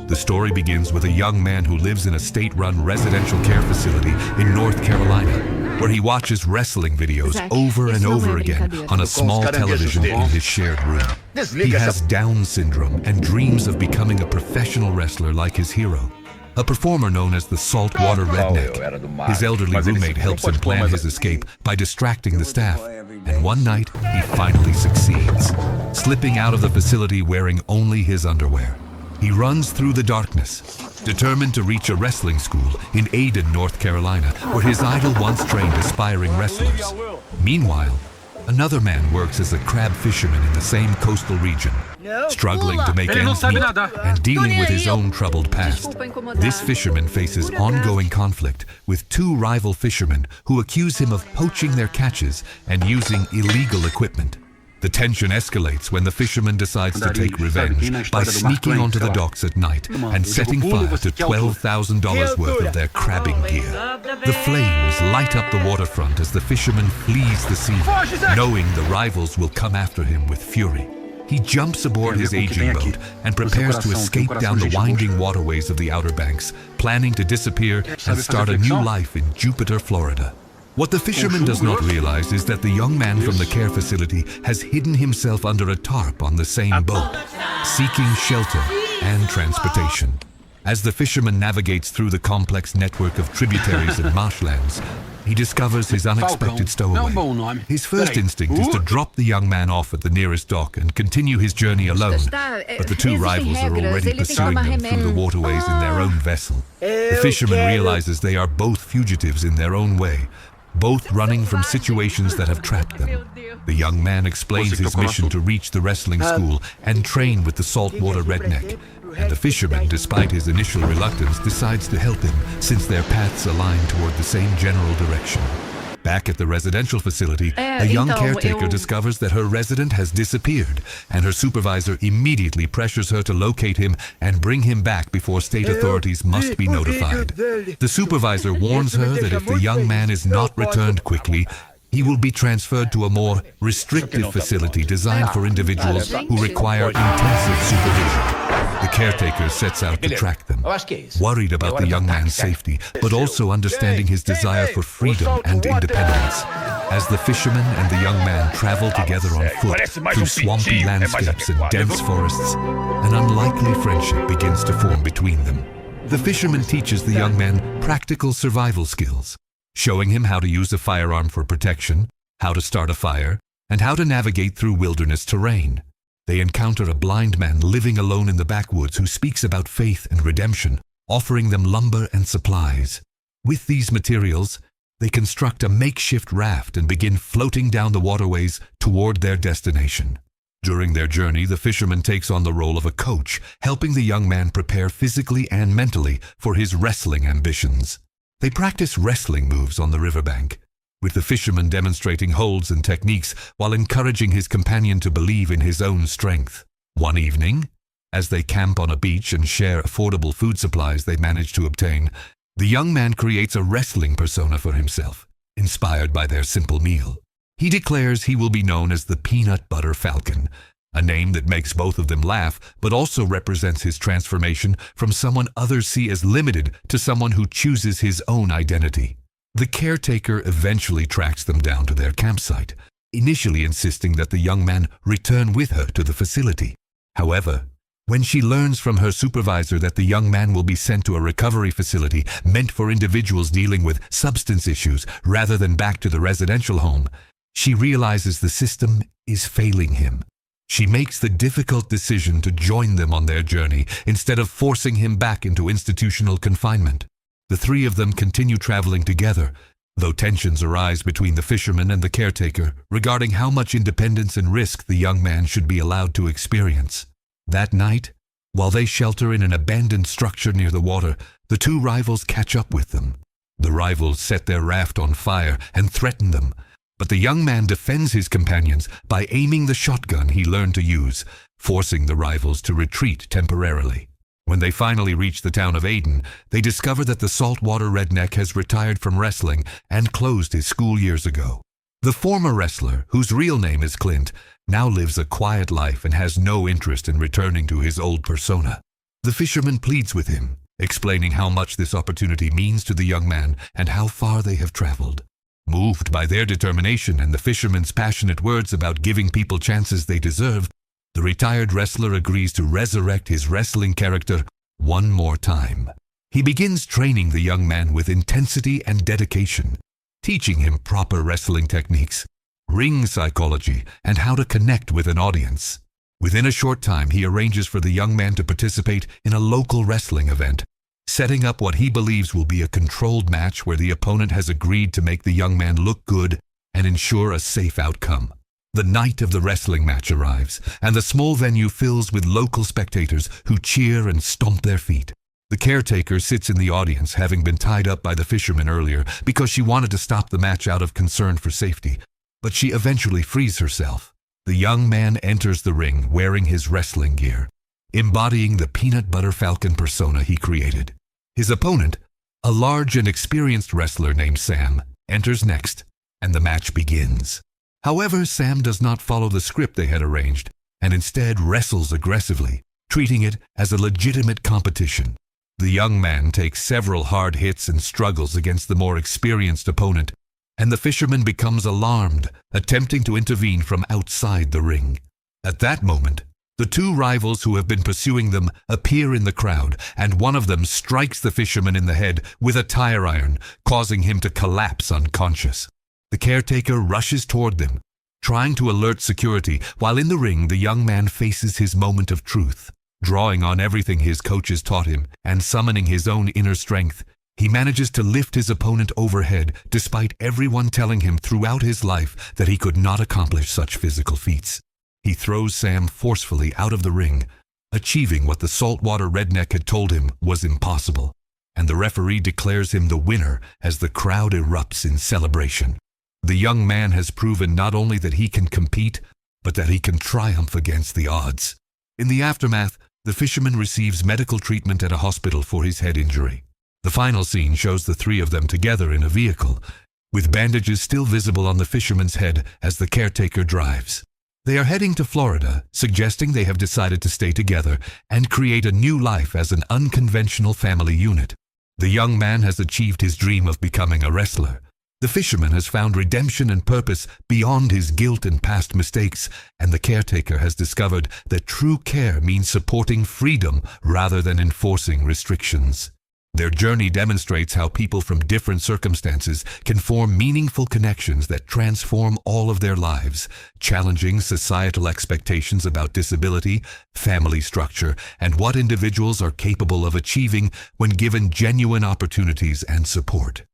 The story begins with a young man who lives in a state-run residential care facility in North Carolina, where he watches wrestling videos over and over again on a small television in his shared room. He has Down syndrome and dreams of becoming a professional wrestler like his hero, a performer known as the Saltwater Redneck. His elderly roommate helps him plan his escape by distracting the staff, and one night he finally succeeds, slipping out of the facility wearing only his underwear. He runs through the darkness, determined to reach a wrestling school in Ada, North Carolina, where his idol once trained aspiring wrestlers. Meanwhile, another man works as a crab fisherman in the same coastal region, struggling to make ends meet and dealing with his own troubled past. This fisherman faces ongoing conflict with two rival fishermen who accuse him of poaching their catches and using illegal equipment. The tension escalates when the fisherman decides to take revenge by sneaking onto the docks at night and setting fire to $12,000 worth of their crabbing gear. The flames light up the waterfront as the fisherman flees the scene, knowing the rivals will come after him with fury. He jumps aboard his aging boat and prepares to escape down the winding waterways of the Outer Banks, planning to disappear and start a new life in Jupiter, Florida. What the fisherman does not realize is that the young man from the care facility has hidden himself under a tarp on the same boat, seeking shelter and transportation. As the fisherman navigates through the complex network of tributaries and marshlands, he discovers his unexpected stowaway. His first instinct is to drop the young man off at the nearest dock and continue his journey alone, but the two rivals are already pursuing them through the waterways in their own vessel. The fisherman realizes they are both fugitives in their own way, both running from situations that have trapped them. The young man explains his mission to reach the wrestling school and train with the Saltwater Redneck, and the fisherman, despite his initial reluctance, decides to help him since their paths align toward the same general direction. Back at the residential facility, a young caretaker discovers that her resident has disappeared, and her supervisor immediately pressures her to locate him and bring him back before state authorities must be notified. The supervisor warns her that if the young man is not returned quickly, he will be transferred to a more restrictive facility designed for individuals who require intensive supervision. The caretaker sets out to track them, worried about the young man's safety, but also understanding his desire for freedom and independence. As the fisherman and the young man travel together on foot through swampy landscapes and dense forests, an unlikely friendship begins to form between them. The fisherman teaches the young man practical survival skills, showing him how to use a firearm for protection, how to start a fire, and how to navigate through wilderness terrain. They encounter a blind man living alone in the backwoods who speaks about faith and redemption, offering them lumber and supplies. With these materials, they construct a makeshift raft and begin floating down the waterways toward their destination. During their journey, the fisherman takes on the role of a coach, helping the young man prepare physically and mentally for his wrestling ambitions. They practice wrestling moves on the riverbank, with the fisherman demonstrating holds and techniques while encouraging his companion to believe in his own strength. One evening, as they camp on a beach and share affordable food supplies they manage to obtain, the young man creates a wrestling persona for himself, inspired by their simple meal. He declares he will be known as the Peanut Butter Falcon, a name that makes both of them laugh, but also represents his transformation from someone others see as limited to someone who chooses his own identity. The caretaker eventually tracks them down to their campsite, initially insisting that the young man return with her to the facility. However, when she learns from her supervisor that the young man will be sent to a recovery facility meant for individuals dealing with substance issues rather than back to the residential home, she realizes the system is failing him. She makes the difficult decision to join them on their journey instead of forcing him back into institutional confinement. The three of them continue traveling together, though tensions arise between the fisherman and the caretaker regarding how much independence and risk the young man should be allowed to experience. That night, while they shelter in an abandoned structure near the water, the two rivals catch up with them. The rivals set their raft on fire and threaten them, but the young man defends his companions by aiming the shotgun he learned to use, forcing the rivals to retreat temporarily. When they finally reach the town of Aden, they discover that the Saltwater Redneck has retired from wrestling and closed his school years ago. The former wrestler, whose real name is Clint, now lives a quiet life and has no interest in returning to his old persona. The fisherman pleads with him, explaining how much this opportunity means to the young man and how far they have traveled. Moved by their determination and the fisherman's passionate words about giving people chances they deserve, the retired wrestler agrees to resurrect his wrestling character one more time. He begins training the young man with intensity and dedication, teaching him proper wrestling techniques, ring psychology, and how to connect with an audience. Within a short time, he arranges for the young man to participate in a local wrestling event, setting up what he believes will be a controlled match where the opponent has agreed to make the young man look good and ensure a safe outcome. The night of the wrestling match arrives, and the small venue fills with local spectators who cheer and stomp their feet. The caretaker sits in the audience, having been tied up by the fisherman earlier because she wanted to stop the match out of concern for safety, but she eventually frees herself. The young man enters the ring wearing his wrestling gear, embodying the Peanut Butter Falcon persona he created. His opponent, a large and experienced wrestler named Sam, enters next, and the match begins. However, Sam does not follow the script they had arranged, and instead wrestles aggressively, treating it as a legitimate competition. The young man takes several hard hits and struggles against the more experienced opponent, and the fisherman becomes alarmed, attempting to intervene from outside the ring. At that moment, the two rivals who have been pursuing them appear in the crowd, and one of them strikes the fisherman in the head with a tire iron, causing him to collapse unconscious. The caretaker rushes toward them, trying to alert security, while in the ring the young man faces his moment of truth. Drawing on everything his coaches taught him and summoning his own inner strength, he manages to lift his opponent overhead despite everyone telling him throughout his life that he could not accomplish such physical feats. He throws Sam forcefully out of the ring, achieving what the saltwater redneck had told him was impossible, and the referee declares him the winner as the crowd erupts in celebration. The young man has proven not only that he can compete, but that he can triumph against the odds. In the aftermath, the fisherman receives medical treatment at a hospital for his head injury. The final scene shows the three of them together in a vehicle, with bandages still visible on the fisherman's head as the caretaker drives. They are heading to Florida, suggesting they have decided to stay together and create a new life as an unconventional family unit. The young man has achieved his dream of becoming a wrestler. The fisherman has found redemption and purpose beyond his guilt and past mistakes, and the caretaker has discovered that true care means supporting freedom rather than enforcing restrictions. Their journey demonstrates how people from different circumstances can form meaningful connections that transform all of their lives, challenging societal expectations about disability, family structure, and what individuals are capable of achieving when given genuine opportunities and support.